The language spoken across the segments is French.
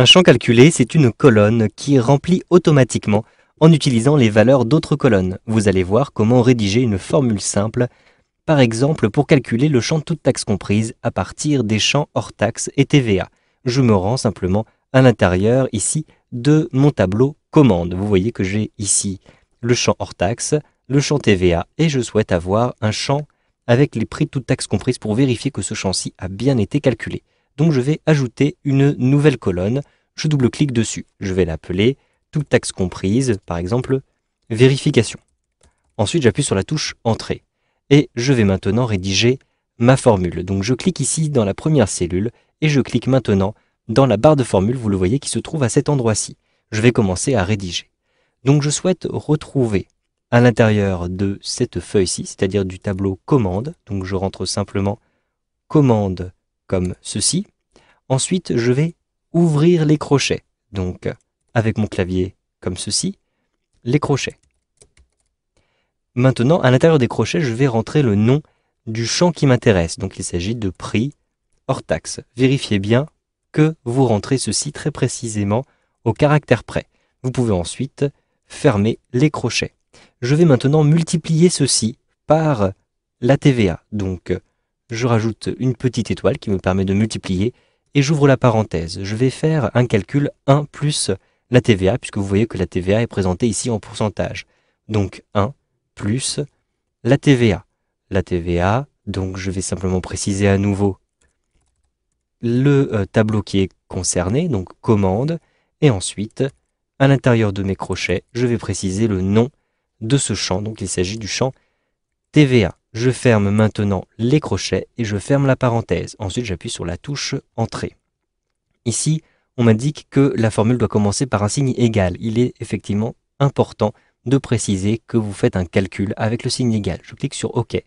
Un champ calculé, c'est une colonne qui est remplie automatiquement en utilisant les valeurs d'autres colonnes. Vous allez voir comment rédiger une formule simple, par exemple pour calculer le champ toute taxe comprise à partir des champs hors taxe et TVA. Je me rends simplement à l'intérieur ici de mon tableau commande. Vous voyez que j'ai ici le champ hors taxe, le champ TVA et je souhaite avoir un champ avec les prix toutes taxes comprises pour vérifier que ce champ-ci a bien été calculé. Donc je vais ajouter une nouvelle colonne, je double-clique dessus. Je vais l'appeler toute taxe comprise, par exemple vérification. Ensuite j'appuie sur la touche entrée et je vais maintenant rédiger ma formule. Donc je clique ici dans la première cellule et je clique maintenant dans la barre de formule, vous le voyez, qui se trouve à cet endroit-ci. Je vais commencer à rédiger. Donc je souhaite retrouver à l'intérieur de cette feuille-ci, c'est-à-dire du tableau commande, donc je rentre simplement commande comme ceci. Ensuite, je vais ouvrir les crochets, donc avec mon clavier comme ceci, les crochets. Maintenant, à l'intérieur des crochets, je vais rentrer le nom du champ qui m'intéresse. Donc il s'agit de prix hors taxe. Vérifiez bien que vous rentrez ceci très précisément au caractère près. Vous pouvez ensuite fermer les crochets. Je vais maintenant multiplier ceci par la TVA. Donc je rajoute une petite étoile qui me permet de multiplier et j'ouvre la parenthèse. Je vais faire un calcul 1 plus la TVA, puisque vous voyez que la TVA est présentée ici en pourcentage. Donc 1 plus la TVA. La TVA, donc je vais simplement préciser à nouveau le tableau qui est concerné, donc commande, et ensuite, à l'intérieur de mes crochets, je vais préciser le nom de ce champ, donc il s'agit du champ TVA. Je ferme maintenant les crochets et je ferme la parenthèse. Ensuite, j'appuie sur la touche Entrée. Ici, on m'indique que la formule doit commencer par un signe égal. Il est effectivement important de préciser que vous faites un calcul avec le signe égal. Je clique sur OK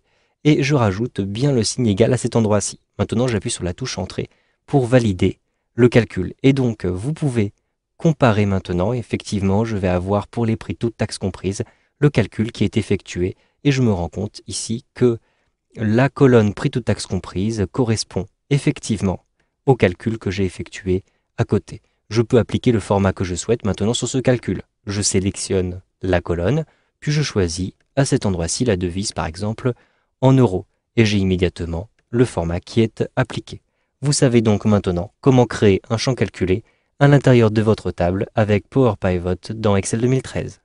et je rajoute bien le signe égal à cet endroit-ci. Maintenant, j'appuie sur la touche Entrée pour valider le calcul. Et donc, vous pouvez comparer maintenant. Effectivement, je vais avoir pour les prix toutes taxes comprises le calcul qui est effectué et je me rends compte ici que la colonne prix toutes taxes comprises correspond effectivement au calcul que j'ai effectué à côté. Je peux appliquer le format que je souhaite maintenant sur ce calcul. Je sélectionne la colonne, puis je choisis à cet endroit-ci la devise par exemple en euros et j'ai immédiatement le format qui est appliqué. Vous savez donc maintenant comment créer un champ calculé à l'intérieur de votre table avec Power Pivot dans Excel 2013.